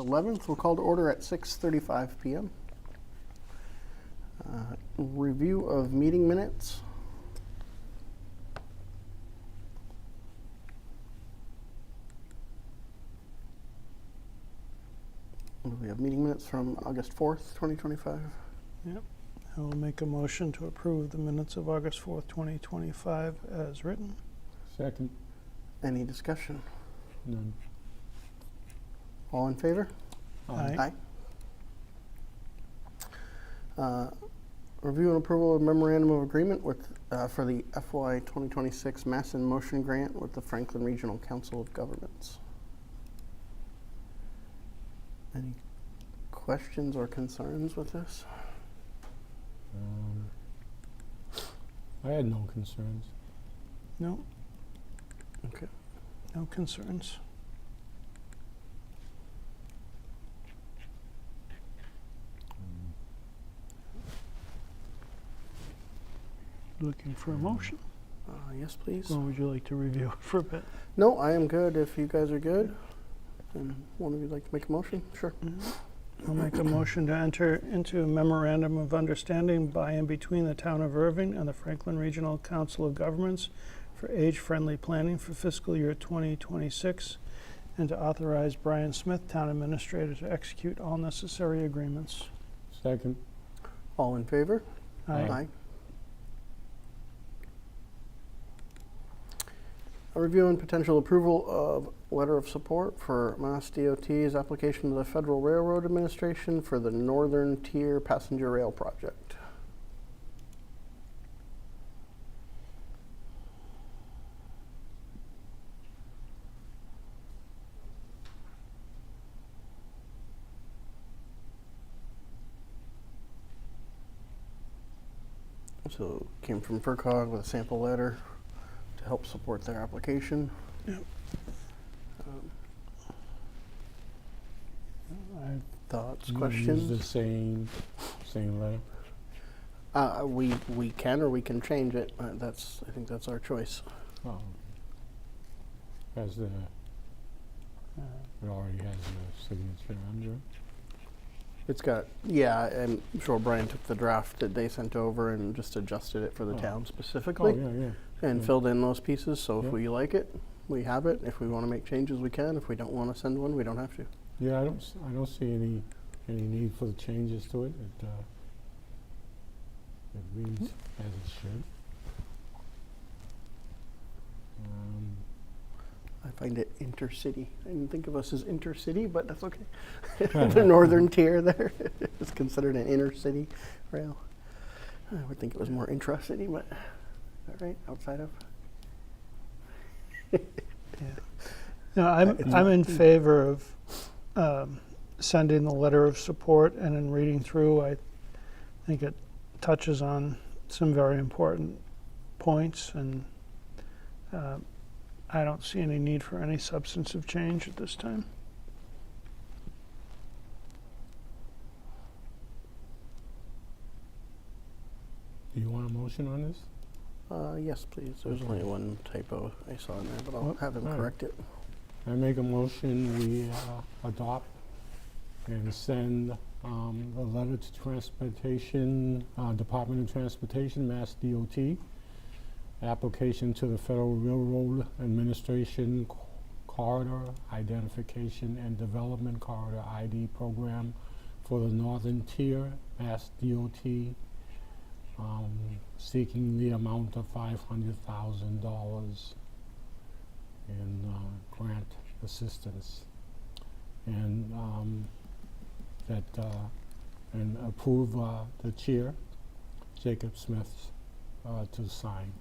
11th. We'll call to order at 6:35 p.m. Review of meeting minutes. We have meeting minutes from August 4th, 2025. Yep. I will make a motion to approve the minutes of August 4th, 2025 as written. Second. Any discussion? None. All in favor? Aye. Review and approval of memorandum of agreement with for the FY 2026 Mass in Motion grant with the Franklin Regional Council of Governments. Any questions or concerns with this? I had no concerns. No, Okay. no concerns. Looking for a motion. Yes, please. Or would you like to review it for a bit? No, I am good. If you guys are good, and one of you like to make a motion, sure. I'll make a motion to enter into a memorandum of understanding by and between the town of Erving and the Franklin Regional Council of Governments for age-friendly planning for fiscal year 2026, and to authorize Brian Smith, town administrator, to execute all necessary agreements. Second. All in favor? Aye. A review and potential approval of letter of support for Mass DOT's application to the Federal Railroad Administration for the Northern Tier Passenger Rail Project. So it came from FERCog with a sample letter to help support their application. Yep. Thoughts, You questions? Use the same letter. We can or we can change it. I think that's our choice. Oh. Has the, it already has the signature under it. It's got, yeah, I'm sure Brian took the draft that they sent over and just adjusted it for the Oh. town Oh, specifically yeah. and yeah. filled in those pieces. So if Yeah. we like it, we have it. If we want to make changes, we can. If we don't want to send one, we don't have to. Yeah, I don't see any need for the changes to it. It reads as it should. I find it intercity. I didn't think of us as intercity, but that's okay. The northern tier there is considered an inner city rail. I would think it was more intra-city, but is that right? Outside of? No, I'm in favor of sending the letter of support, and in reading through, I think it touches on some very important points, and I don't see any need for any substantive change at this time. Do you want a motion on this? Yes, please. There's only one typo I saw in there, but I'll have him all right. correct it. I make a motion we adopt and send a letter to Transportation, Department of Transportation, Mass DOT, application to the Federal Railroad Administration Corridor Identification and Development Corridor ID Program for the Northern Tier, Mass DOT, seeking the amount of $500,000 in grant assistance, and and approve the chair, Jacob Smith, to sign.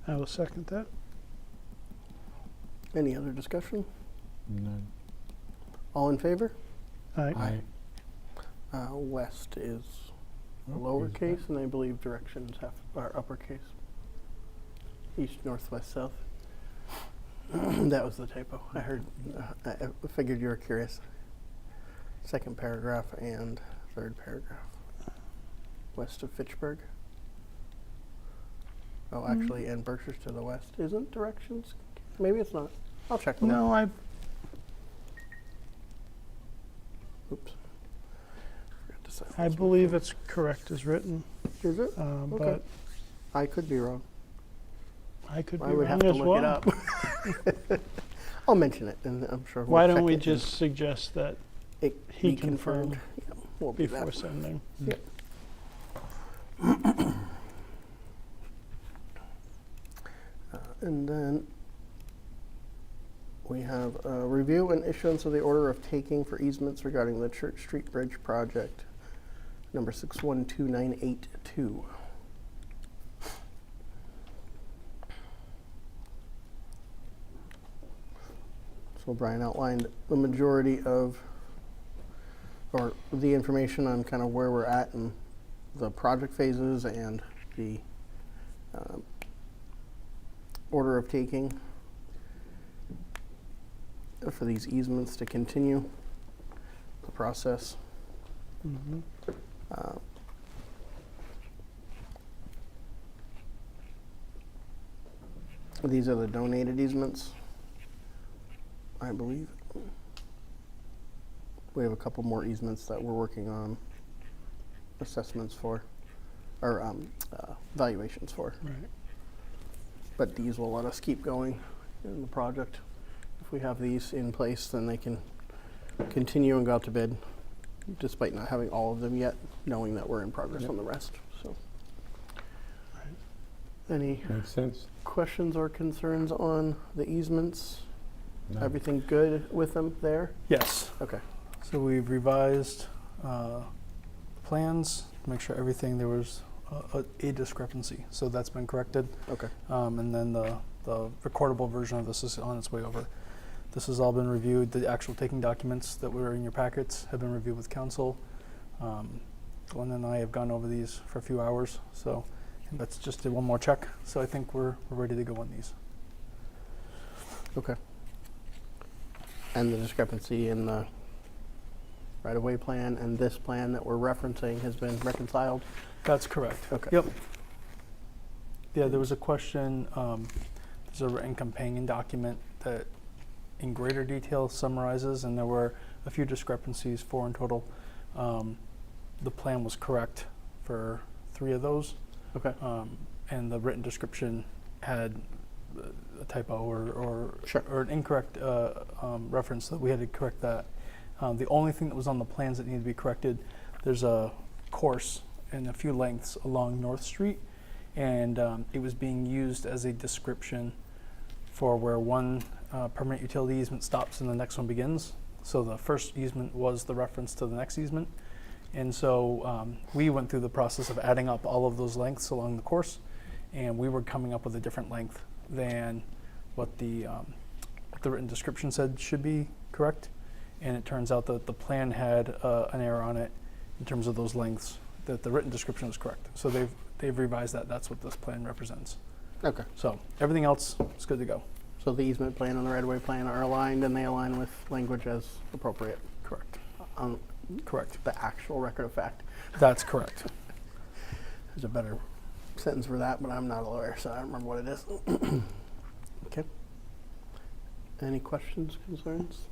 I will second that. Any other discussion? None. All in favor? Aye. West is Oh, lowercase, and I believe directions are uppercase. East, north, west, south. That was the typo. I heard. I figured you were curious. Second paragraph and third paragraph. West of Fitchburg. Oh, actually, and Berkshire's to the west. Isn't directions? Maybe it's not. I'll check them. No, Oops. Forgot to sign I this one. believe it's correct as written, Is it? but I could be wrong. I could be I would have wrong to as look well. it up. I'll mention it, and I'm sure. Why we'll don't check we it and just suggest that it he be confirmed? confirm Yeah, we'll do before that. sending? Yep. And then we have a review and issuance of the order of taking for easements regarding the Church Street Bridge project, number 612982. So Brian outlined the majority of, or the information on kind of where we're at in the project phases and the order of taking for these easements to continue the process. Mhm. These are the donated easements, I believe. We have a couple more easements that we're working on assessments for, or valuations for. Right. But these will let us keep going in the project. If we have these in place, then they can continue and go out to bid, despite not having all of them yet, knowing that we're in progress on the rest. So, any Makes sense? questions or concerns on the easements? No. Everything good with them there? Yes. Okay. So we've revised plans to make sure everything, there was a discrepancy. So that's been corrected. Okay. And then the recordable version of this is on its way over. This has all been reviewed. The actual taking documents that were in your packets have been reviewed with council. Glenn and I have gone over these for a few hours. So that's just one more check. So I think we're ready to go on these. Okay. And the discrepancy in the right-of-way plan and this plan that we're referencing has been reconciled? That's correct. Okay. Yep. Yeah, there was a question, there's a written companion document that in greater detail summarizes, and there were a few discrepancies, 4 in total. The plan was correct for 3 of those, Okay. and the written description had a typo or Sure. an incorrect reference, that we had to correct that. The only thing that was on the plans that needed to be corrected, there's a course and a few lengths along North Street, and it was being used as a description for where one permanent utility easement stops and the next one begins. So the first easement was the reference to the next easement. And so we went through the process of adding up all of those lengths along the course, and we were coming up with a different length than what the written description said should be correct. And it turns out that the plan had an error on it in terms of those lengths, that the written description was correct. So they've revised that. That's what this plan represents. Okay. So everything else is good to go. So the easement plan and the right-of-way plan are aligned, and they align with language as appropriate Correct. on Correct. the actual record of fact. That's correct. There's a better sentence for that, but I'm not a lawyer, so I don't remember what it is. Okay. Any questions, concerns?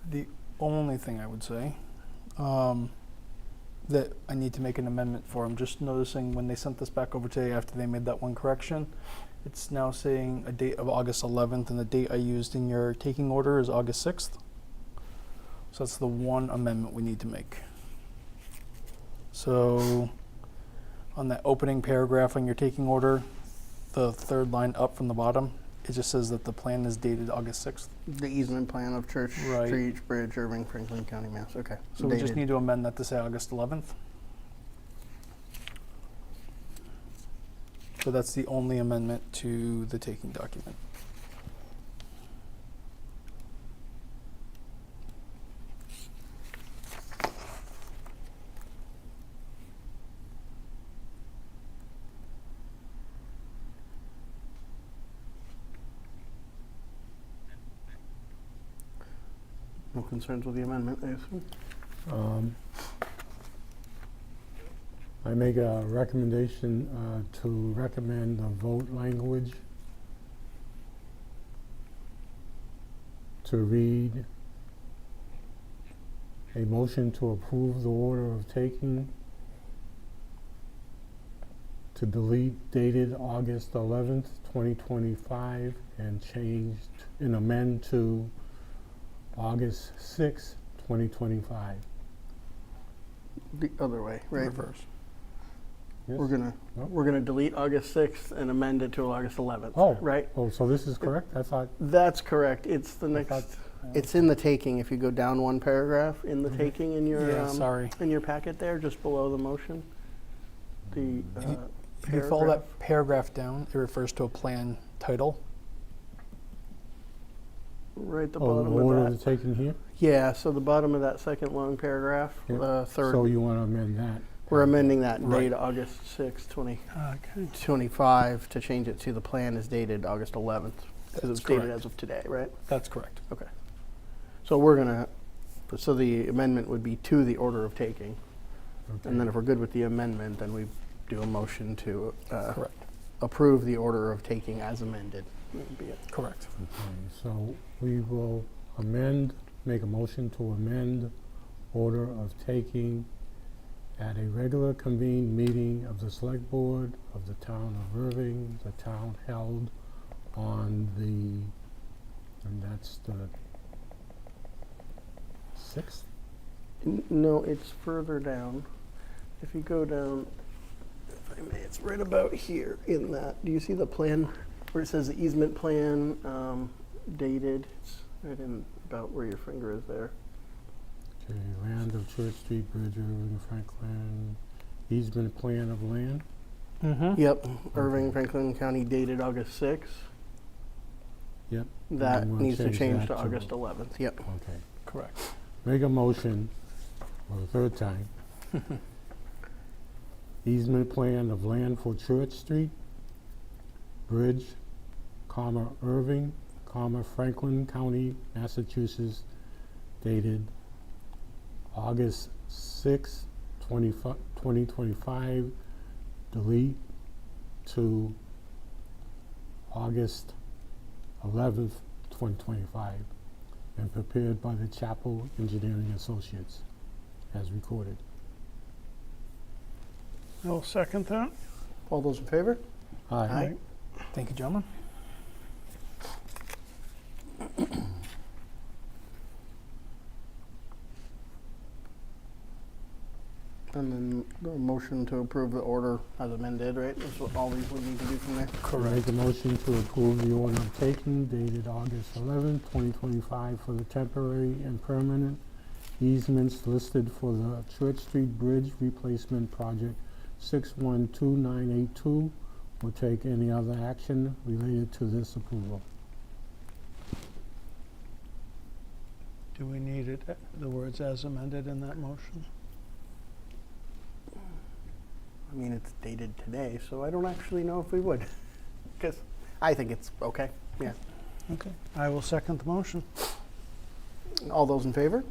The only thing I would say that I need to make an amendment for, I'm just noticing when they sent this back over today after they made that one correction, it's now saying a date of August 11th, and the date I used in your taking order is August 6th. So that's the one amendment we need to make. So on that opening paragraph on your taking order, the third line up from the bottom, it just says that the plan is dated August 6th. The easement plan of Church Right. Street Bridge, Erving, Franklin County, Mass. Okay. So we just Dated. need to amend that to say August 11th. So that's the only amendment to the taking document. No concerns with the amendment, I assume? I make a recommendation to recommend the vote language to read a motion to approve the order of taking to delete dated August 11th, 2025, and changed and amend to August 6th, 2025. The other way, right? Reverse. Yes? We're gonna No? we're gonna delete August 6th and amend it to August 11th. Oh. Right? Oh, so this is correct? I thought, That's correct. It's the I next. thought, It's in the taking. If you go down one paragraph in the Mhm. taking in your Yeah, sorry. in your packet there, just below the motion, the If you follow that paragraph down, it refers to a plan title. right at the oh, the bottom order of of that. the taking here? Yeah, so the bottom of that second long paragraph, Yeah. the third. So you want to amend that? We're amending that Right. date August 6th, Okay. 2025 to change it to the plan is dated August 11th. Because That's it's dated correct. as of today, right? That's correct. So we're gonna, so the amendment would be to the order of taking. Okay. And then if we're good with the amendment, then we do a motion to Correct. approve the order of taking as amended. That would be it. Correct. Okay, so we will make a motion to amend order of taking at a regular convened meeting of the Select Board of the Town of Erving, the town held on and that's the 6th? No, it's further down. If you go down, if I may, it's right about here in that. Do you see the plan where it says the easement plan dated? It's right in about where your finger is there. Okay, land of Church Street Bridge, Erving, Franklin, easement plan of land. Mm-hmm. Yep, Erving, Franklin County dated August 6th. Yep. That And we'll needs to change change that to to- August 11th. Yep. Okay. Correct. Make a motion for the third time. Easement plan of land for Church Street, Bridge, Erving, Franklin County, Massachusetts, dated August 6, 2025, delete to August 11th, 2025, and prepared by the Chapel Engineering Associates, as recorded. I'll second that. All those in favor? Aye. Thank you, gentlemen. And then the motion to approve the order as amended, right? That's what all these would need to do from there. Make a motion to approve the order of taking dated August 11th, 2025 for the temporary and permanent easements listed for the Church Street Bridge Replacement Project 612982. Will take any other action related to this approval. Do we need it, the words as amended in that motion? I mean, it's dated today, so I don't actually know if we would. Because I think it's okay. Yeah. Okay. I will second the motion. All those in favor?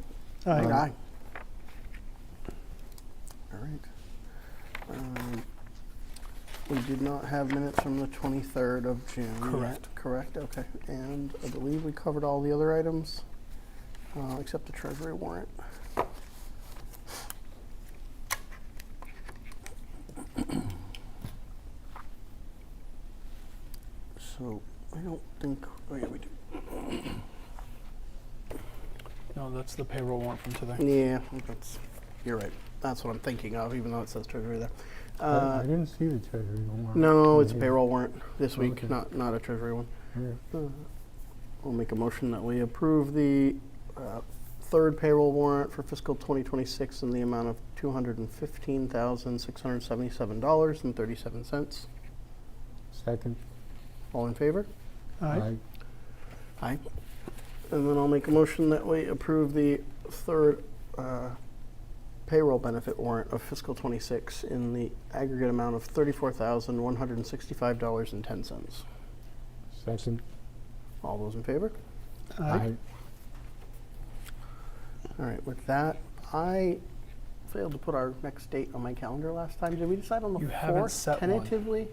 Aye. All right. We did not have minutes from the 23rd of June. yet, Correct. Correct, okay. And I believe we covered all the other items, except the treasury warrant. So, I don't think, oh yeah, we do. No, that's the payroll warrant from today. Yeah, you're right. That's what I'm thinking of, even though it says treasury there. I didn't see the treasury warrant. No, it's a Yeah. payroll warrant this week, Okay. not a treasury one. Yeah. We'll make a motion that we approve the third payroll warrant for fiscal 2026 in the amount of $215,677.37. Second. All in favor? Aye. Aye. And then I'll make a motion that we approve the third payroll benefit warrant of fiscal 26 in the aggregate amount of $34,165.10. Second. All those in favor? Aye. All right, with that, I failed to put our next date on my calendar last time. Did we decide on the You 4th haven't set one. tentatively?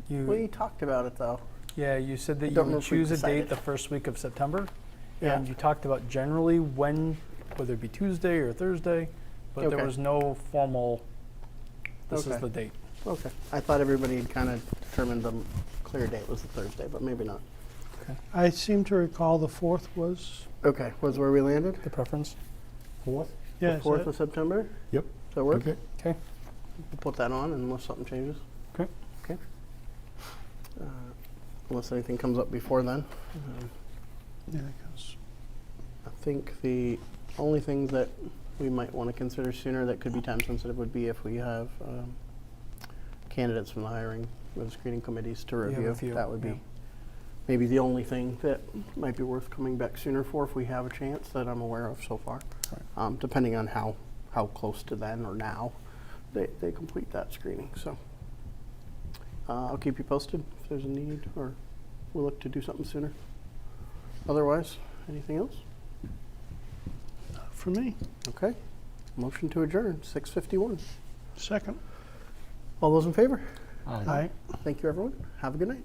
We talked about it though. Yeah, you said that I you don't know would if we choose a date decided. the first week of September, Yeah. and you talked about generally when whether it be Tuesday or Thursday, but Okay. there was no formal, this is Okay. the date. Okay. I thought everybody had kind of determined the clear date was the Thursday, but maybe not. I seem to recall the 4th was, Okay, was where we landed? The preference? 4th? yeah, The is 4th that- of September? Yep. Does that work? Okay. Okay. We'll put that on unless something changes. Okay. Okay. Uh, Unless anything comes up before then. yeah, 'cause- I think the only thing that we might want to consider sooner that could be time sensitive would be if we have candidates from the hiring or the screening committees to You have a review. few, That would yeah. be maybe the only thing that might be worth coming back sooner for if we have a chance that I'm aware of so far. Right. Depending on how close to then or now they complete that screening. So I'll keep you posted if there's a need or we'll look to do something sooner. Otherwise, anything else? for me. Okay. Motion to adjourn, 6:51. Second. All those in favor? Aye. Aye. Thank you, everyone. Have a good night.